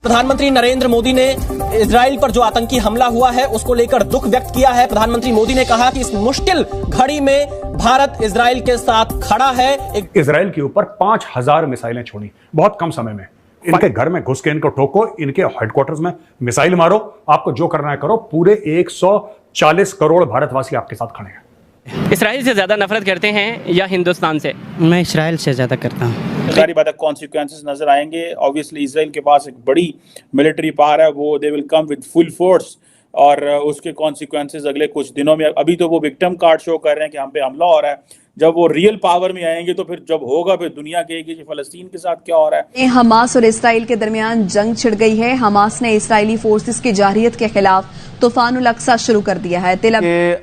प्रधानमंत्री नरेंद्र मोदी ने इजराइल पर जो आतंकी हमला हुआ है उसको लेकर दुख व्यक्त किया है। प्रधानमंत्री मोदी ने कहा कि इस मुश्किल घड़ी में भारत इजराइल के साथ खड़ा है। इजराइल के ऊपर 5000 मिसाइलें छोड़ी बहुत कम समय में। इनके घर में घुस के इनको ठोको, इनके हेडक्वार्टर्स में मिसाइल मारो, आपको जो करना है करो। पूरे 140 करोड़ भारतवासी आपके साथ खड़े हैं। इजराइल से ज्यादा नफरत करते हैं या हिंदुस्तान से? मैं इजराइल से ज़्यादा करता हूँ। सारी बात कॉन्सिक्वेंसेस नजर आएंगे। ऑब्वियसली इजराइल के पास एक बड़ी मिलिट्री पावर है, वो they will come with full force और उसके कॉन्सिक्वेंसेस अगले कुछ दिनों में। अभी तो वो विक्टिम कार्ड शो कर रहे हैं कि हम पे हमला हो रहा है। जब वो रियल पावर में आएंगे तो फिर जब होगा फिर दुनिया कहेगी कि फलस्तीन के साथ क्या हो रहा है। हमास और इसराइल के दरमियान जंग छिड़ गई है। हमास ने इसराइली फोर्सेस की जारहियत के खिलाफ तूफानुल अक्सा शुरू कर दिया है।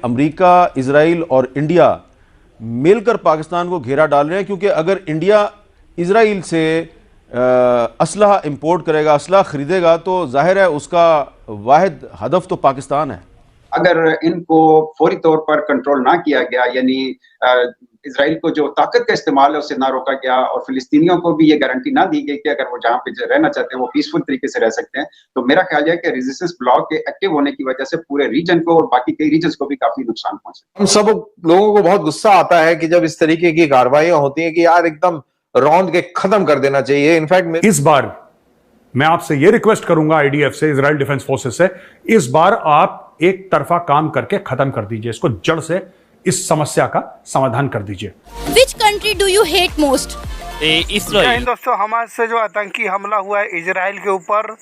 अमेरिका, इजराइल और इंडिया मिलकर पाकिस्तान को घेरा डाल रहे हैं, क्योंकि अगर इंडिया इजराइल से असलहा इंपोर्ट करेगा, असलहा खरीदेगा, तो जाहिर है उसका वाहिद हदफ तो पाकिस्तान है। अगर इनको फौरी तौर पर कंट्रोल ना किया गया, यानी इजराइल को जो ताकत का इस्तेमाल है उसे ना रोका गया और फिलिस्तीनियों को भी ये गारंटी ना दी गई कि अगर वो जहाँ पे रहना चाहते हैं वो पीसफुल तरीके से रह सकते हैं, तो मेरा ख्याल है कि रेजिस्टेंस ब्लॉक के एक्टिव होने की वजह से पूरे रीजन को और बाकी कई रीजन्स को भी काफी नुकसान पहुंचा। हम सब लोगों को बहुत गुस्सा आता है कि जब इस तरीके की कार्रवाइयां होती हैं कि यार एकदम रौंद के खत्म कर देना चाहिए। इनफैक्ट इस बार मैं आपसे यह रिक्वेस्ट करूंगा आईडीएफ से, इजराइल डिफेंस फोर्सेस से, इस बार आप एक तरफा काम करके खत्म कर दीजिए इसको, जड़ से इस समस्या का समाधान कर दीजिए। Which country do you hate most? Israel. दोस्तों, हमास से जो आतंकी हमला हुआ है इजराइल के ऊपर,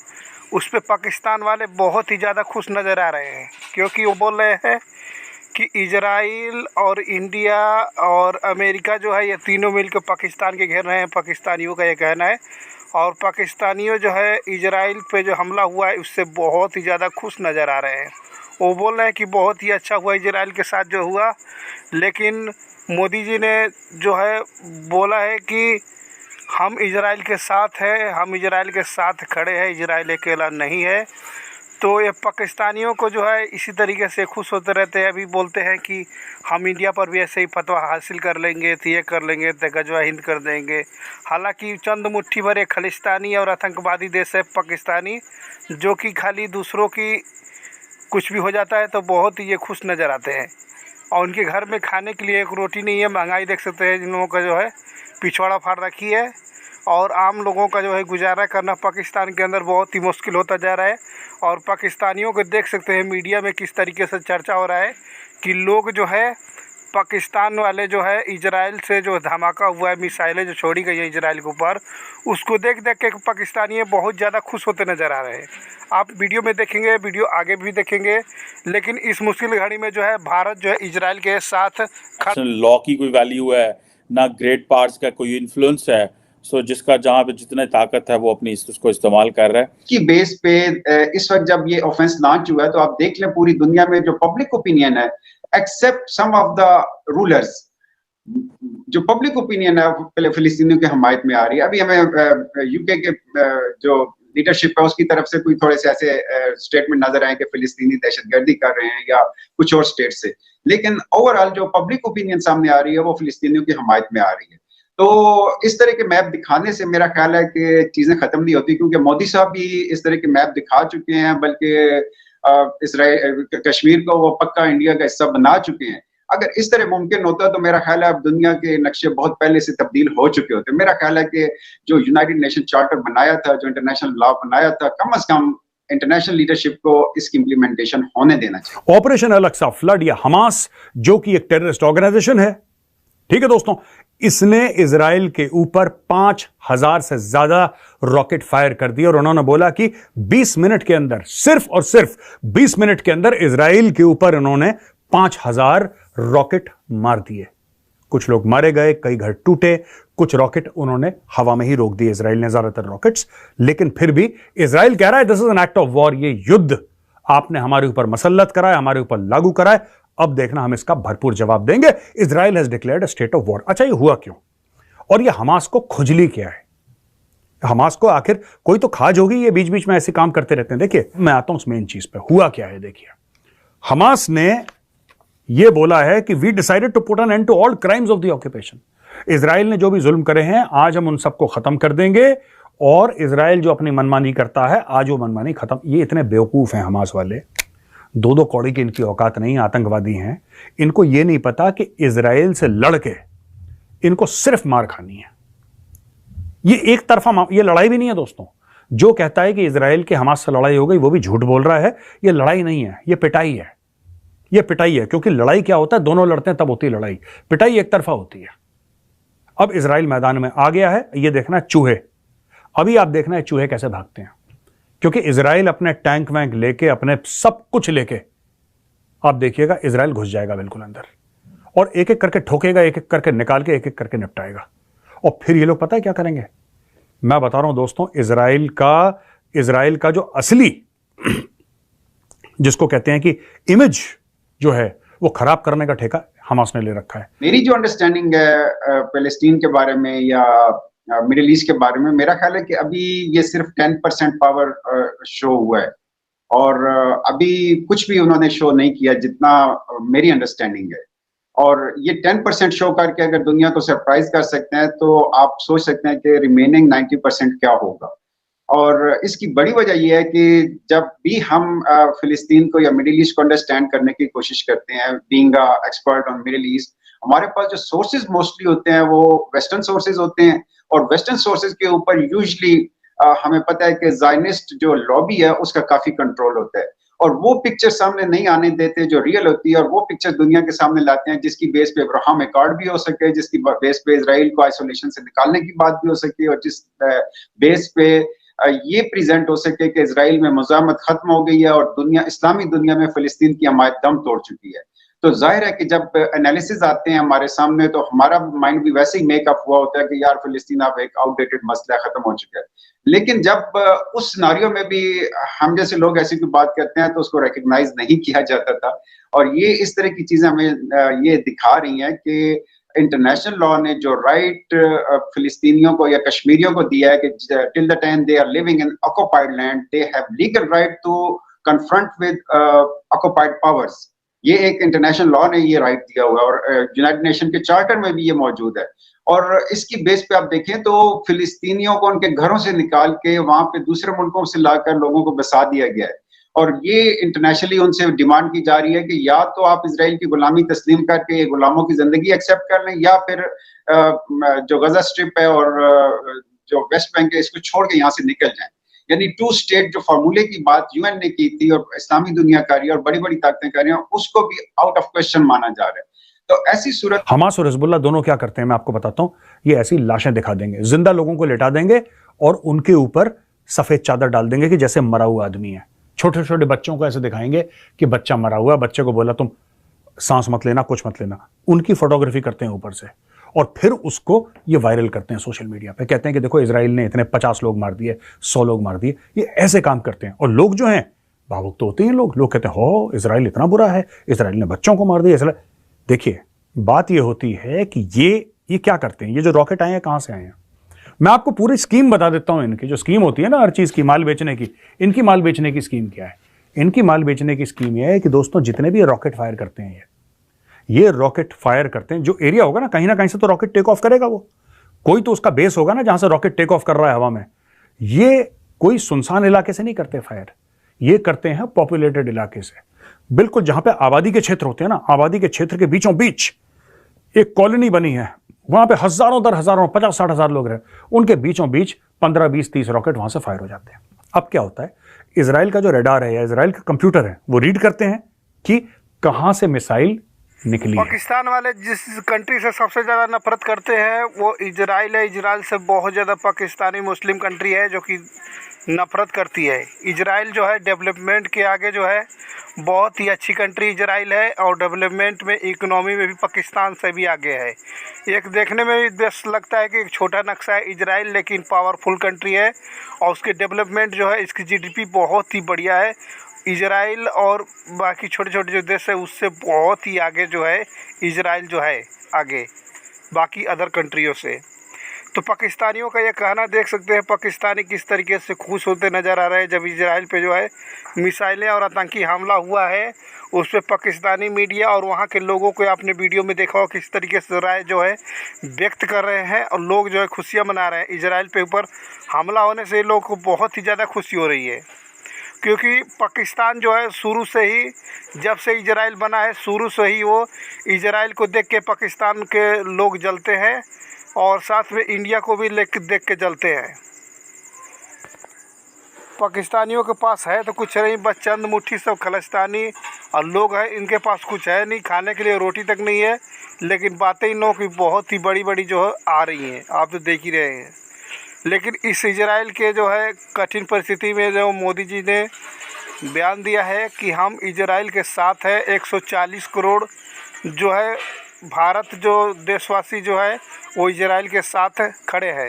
उस पर पाकिस्तान वाले बहुत ही ज़्यादा खुश नज़र आ रहे हैं, क्योंकि वो बोल रहे हैं कि इजराइल और इंडिया और अमेरिका जो है ये तीनों मिलकर पाकिस्तान के घेर रहे हैं। पाकिस्तानियों का ये कहना है, और पाकिस्तानियों जो है इजराइल पे जो हमला हुआ है उससे बहुत ही ज़्यादा खुश नज़र आ रहे हैं। वो बोल रहे हैं कि बहुत ही अच्छा हुआ इजराइल के साथ जो हुआ, लेकिन मोदी जी ने जो है बोला है कि हम इजराइल के साथ हैं, हम इजराइल के साथ खड़े हैं, इजराइल अकेला नहीं है। तो ये पाकिस्तानियों को जो है इसी तरीके से खुश होते रहते हैं। अभी बोलते हैं कि हम इंडिया पर भी ऐसे ही फतवा हासिल कर लेंगे, तो ये कर लेंगे, तो गजवा हिंद कर देंगे। हालांकि चंद मुट्ठी भर एक खलिस्तानी और आतंकवादी देश है पाकिस्तानी, जो कि खाली दूसरों की कुछ भी हो जाता है तो बहुत ही ये खुश नज़र आते हैं। और उनके घर में खाने के लिए एक रोटी नहीं है। महंगाई देख सकते हैं जिन लोगों का जो है पिछवाड़ा फाड़ रखी है, और आम लोगों का जो है गुजारा करना पाकिस्तान के अंदर बहुत ही मुश्किल होता जा रहा है। और पाकिस्तानियों को देख सकते हैं मीडिया में किस तरीके से चर्चा हो रहा है कि लोग जो है पाकिस्तान वाले जो है इजराइल से जो धमाका हुआ है, मिसाइलें जो छोड़ी गई है इजराइल के ऊपर, उसको देख देख के पाकिस्तानी बहुत ज़्यादा खुश होते नज़र आ रहे हैं। आप वीडियो में देखेंगे, वीडियो आगे भी देखेंगे, लेकिन इस मुश्किल घड़ी में जो है भारत जो है इजराइल के साथ लॉ की कोई वैल्यू है ना, ग्रेट पार्ट्स का कोई इन्फ्लुएंस है। सो जिसका जहाँ पे जितने ताकत है वो अपनी उसको इस्तेमाल कर रहा है की बेस पे। इस वक्त जब ये ऑफेंस लॉन्च हुआ है तो आप देख लें पूरी दुनिया में जो पब्लिक ओपिनियन है, except some of the rulers, जो पब्लिक ओपिनियन है पहले फिलिस्तीनियों की हमायत में आ रही है। अभी हमें यूके के जो लीडरशिप है उसकी तरफ से कोई थोड़े से ऐसे स्टेटमेंट नजर आए कि फिलिस्तीनी दहशतगर्दी कर रहे हैं या कुछ और स्टेट से, लेकिन ओवरऑल जो पब्लिक ओपिनियन सामने आ रही है वो फिलिस्तीनियों की हमायत में आ रही है। तो इस तरह के मैप दिखाने से मेरा ख्याल है कि चीजें खत्म नहीं होती, क्योंकि मोदी साहब भी इस तरह के मैप दिखा चुके हैं, बल्कि इसराइल कश्मीर को वो पक्का इंडिया का हिस्सा बना चुके हैं। अगर इस तरह मुमकिन होता तो मेरा ख्याल है अब दुनिया के नक्शे बहुत पहले से तब्दील हो चुके होते। मेरा ख्याल है कि जो यूनाइटेड नेशन चार्टर बनाया था, जो इंटरनेशनल लॉ बनाया था, कम से कम इंटरनेशनल लीडरशिप को इसकी इंप्लीमेंटेशन होने देना चाहिए। ऑपरेशन अल-अक्सा फ्लड या हमास, जो कि एक टेररिस्ट ऑर्गेनाइजेशन है, ठीक है दोस्तों, इसने इजराइल के ऊपर 5000 से ज्यादा रॉकेट फायर कर दिए और उन्होंने बोला कि 20 मिनट के अंदर, सिर्फ और सिर्फ 20 मिनट के अंदर इजराइल के ऊपर उन्होंने 5000 रॉकेट मार दिए। कुछ लोग मारे गए, कई घर टूटे, कुछ रॉकेट उन्होंने हवा में ही रोक दिए इजराइल ने, ज्यादातर रॉकेट्स। लेकिन फिर भी इजराइल कह रहा है this is an act of war, ये युद्ध आपने हमारे ऊपर मसल्लत करा है, हमारे ऊपर लागू करा है, अब देखना हम इसका भरपूर जवाब देंगे। Israel has declared a state of war. अच्छा, ये हुआ क्यों और ये हमास को खुजली क्या है? हमास को आखिर कोई तो खाज होगी, ये बीच बीच में ऐसे काम करते रहते हैं। देखिए, मैं आता हूं उस मेन चीज पे, हुआ क्या है। देखिए, हमास ने यह बोला है कि we decided to put an end to all crimes of the occupation. Israel ने जो भी जुल्म करे हैं आज हम उन सबको खत्म कर देंगे और इजराइल जो अपनी मनमानी करता है, आज वो मनमानी खत्म। ये इतने बेवकूफ हैं हमास वाले, दो दो कौड़ी की इनकी औकात नहीं, आतंकवादी हैं। इनको ये नहीं पता कि इजराइल से लड़के इनको सिर्फ मार खानी है। ये एक तरफा ये लड़ाई भी नहीं है दोस्तों। जो कहता है कि इजराइल के हमास से लड़ाई हो गई वो भी झूठ बोल रहा है। ये लड़ाई नहीं है, ये पिटाई है। ये पिटाई है, क्योंकि लड़ाई क्या होता है, दोनों लड़ते हैं तब होती है लड़ाई। पिटाई एक तरफा होती है। अब इजराइल मैदान में आ गया है। ये देखना चूहे, अभी आप देखना है चूहे कैसे भागते हैं, क्योंकि इजराइल अपने टैंक वैंक लेके, अपने सब कुछ लेके, आप देखिएगा इजराइल घुस जाएगा बिल्कुल अंदर, और एक एक करके ठोकेगा, एक एक करके निकाल के, एक एक करके निपटाएगा। और फिर ये लोग पता है क्या करेंगे? मैं बता रहा हूं दोस्तों, इजराइल का जो असली जिसको कहते हैं कि इमेज जो है वो खराब करने का ठेका हमास ने ले रखा है। मेरी जो अंडरस्टैंडिंग है पैलेस्टीन के बारे में या मिडिल ईस्ट के बारे में, मेरा ख्याल है कि अभी ये सिर्फ 10% पावर शो हुआ है, और अभी कुछ भी उन्होंने शो नहीं किया, जितना मेरी अंडरस्टैंडिंग है। और ये 10% शो करके अगर दुनिया को सरप्राइज कर सकते हैं, तो आप सोच सकते हैं कि रिमेनिंग 90% क्या होगा। और इसकी बड़ी वजह यह है कि जब भी हम फिलिस्तीन को या मिडिल ईस्ट को अंडरस्टैंड करने की कोशिश करते हैं, being expert on middle east, हमारे पास जो सोर्सेज मोस्टली होते हैं वो वेस्टर्न सोर्सेज होते हैं, और वेस्टर्न सोर्सेज के ऊपर यूजुअली हमें पता है कि ज़ायनिस्ट जो लॉबी है उसका काफी कंट्रोल होता है, और वो पिक्चर सामने नहीं आने देते जो रियल होती है, और वो पिक्चर दुनिया के सामने लाते हैं जिसकी बेस पे अब्राहम अकॉर्ड भी हो सके, जिसकी बेस पे इजराइल को आइसोलेशन से निकालने की बात भी हो सके, और जिस बेस पे ये प्रेजेंट हो सके कि इजराइल में मुज़ाहमत खत्म हो गई है और दुनिया, इस्लामी दुनिया में फिलिस्तीन की हमायत दम तोड़ चुकी है। तो जाहिर है कि जब एनालिसिस आते हैं हमारे सामने, तो हमारा माइंड भी वैसे ही मेकअप हुआ होता है कि यार फिलिस्तीन अब एक आउटडेटेड मसला खत्म हो चुका है। लेकिन जब उस सिनारियो में भी हम जैसे लोग ऐसी कोई बात करते हैं तो उसको रिकग्नाइज नहीं किया जाता था, और ये इस तरह की चीजें हमें ये दिखा रही हैं कि इंटरनेशनल लॉ ने जो राइट फिलिस्तीनियों को या कश्मीरियों को दिया है कि till the time they are living in occupied land, they have legal right to confront with occupied powers. ये एक इंटरनेशनल लॉ ने ये राइट दिया हुआ है, और यूनाइटेड नेशन के चार्टर में भी ये मौजूद है। और इसकी बेस पे आप देखें तो फिलिस्तीनियों को उनके घरों से निकाल के वहां पे दूसरे मुल्कों से लाकर लोगों को बसा दिया गया है, और ये इंटरनेशनली उनसे डिमांड की जा रही है कि या तो आप इजराइल की गुलामी तस्लीम करके गुलामों की जिंदगी एक्सेप्ट कर लें, या फिर जो गजा स्ट्रिप है और जो वेस्ट बैंक है इसको छोड़ के यहाँ से निकल जाएं। यानी 2 स्टेट जो फार्मूले की बात यूएन ने की थी और इस्लामी दुनिया कर रही है और बड़ी बड़ी ताकतें कर रही हैं, उसको भी आउट ऑफ क्वेश्चन माना जा रहा है। तो ऐसी सूरत, हमास और हिजबुल्लाह दोनों क्या करते हैं मैं आपको बताता हूं। ये ऐसी लाशें दिखा देंगे, जिंदा लोगों को लेटा देंगे और उनके ऊपर सफेद चादर डाल देंगे कि जैसे मरा हुआ आदमी है। छोटे छोटे बच्चों को ऐसे दिखाएंगे कि बच्चा मरा हुआ, बच्चे को बोला तुम सांस मत लेना, कुछ मत लेना, उनकी फोटोग्राफी करते हैं ऊपर से, और फिर उसको ये वायरल करते हैं सोशल मीडिया पे। कहते हैं कि देखो इजराइल ने इतने 50 लोग मार दिए, 100 लोग मार दिए। ये ऐसे काम करते हैं, और लोग जो हैं भावुक तो होते हैं। लोग कहते हैं हो इजराइल इतना बुरा है, इजराइल ने बच्चों को मार दिया। देखिए बात ये होती है कि ये क्या करते हैं, ये जो रॉकेट आए हैं कहां से आए हैं। मैं आपको पूरी स्कीम बता देता हूं। इनकी जो स्कीम होती है ना हर चीज की, माल बेचने की, इनकी माल बेचने की स्कीम क्या है? इनकी माल बेचने की स्कीम यह है कि दोस्तों जितने भी रॉकेट फायर करते हैं, ये रॉकेट फायर करते हैं, जो एरिया होगा ना कहीं से तो रॉकेट टेक ऑफ करेगा। वो कोई तो उसका बेस होगा ना जहां से रॉकेट टेक ऑफ कर रहा है हवा में। ये कोई सुनसान इलाके से नहीं करते फायर, ये करते हैं पॉपुलेटेड इलाके से, बिल्कुल जहां पे आबादी के क्षेत्र होते हैं ना, आबादी के क्षेत्र के बीचों बीच एक कॉलोनी बनी है, वहां पे हजारों दर हजारों 50-60 हजार लोग रहे, उनके बीचों बीच 15-20-30 रॉकेट वहां से फायर हो जाते हैं। अब क्या होता है, इजराइल का जो रडार है या इजराइल का कंप्यूटर है वो रीड करते हैं कि कहां से मिसाइल निकली है। पाकिस्तान वाले जिस कंट्री से सबसे ज़्यादा नफरत करते हैं वो इजराइल है। इजराइल से बहुत ज़्यादा पाकिस्तानी मुस्लिम कंट्री है जो कि नफरत करती है। इजराइल जो है डेवलपमेंट के आगे जो है बहुत ही अच्छी कंट्री इजराइल है, और डेवलपमेंट में, इकोनॉमी में भी पाकिस्तान से भी आगे है। एक देखने में भी बस लगता है कि एक छोटा नक्शा है इजराइल, लेकिन पावरफुल कंट्री है, और उसके डेवलपमेंट जो है, इसकी जीडीपी बहुत ही बढ़िया है। इजराइल और बाकी छोटे छोटे जो देश है उससे बहुत ही आगे जो है इजराइल जो है आगे बाकी अदर कंट्रियों से। तो पाकिस्तानियों का ये कहना देख सकते हैं, पाकिस्तानी किस तरीके से खुश होते नज़र आ रहे हैं जब इजराइल पे जो है मिसाइलें और आतंकी हमला हुआ है। उस पर पाकिस्तानी मीडिया और वहाँ के लोगों को आपने वीडियो में देखा हो किस तरीके से राय जो है व्यक्त कर रहे हैं और लोग जो है खुशियाँ मना रहे हैं। इजराइल पे ऊपर हमला होने से लोगों को बहुत ही ज़्यादा खुशी हो रही है, क्योंकि पाकिस्तान जो है शुरू से ही, जब से इजराइल बना है शुरू से ही वो इजराइल को देख के पाकिस्तान के लोग जलते हैं और साथ में इंडिया को भी देख के जलते हैं। पाकिस्तानियों के पास है तो कुछ नहीं, बस चंद मुट्ठी सब खलिस्तानी और लोग हैं, इनके पास कुछ है नहीं, खाने के लिए रोटी तक नहीं है, लेकिन बातें इन लोगों की बहुत ही बड़ी बड़ी जो है आ रही हैं, आप तो देख ही रहे हैं। लेकिन इस इजराइल के जो है कठिन परिस्थिति में जो मोदी जी ने बयान दिया है कि हम इजराइल के साथ है, 140 करोड़ जो है भारत जो देशवासी जो है वो इजराइल के साथ खड़े हैं।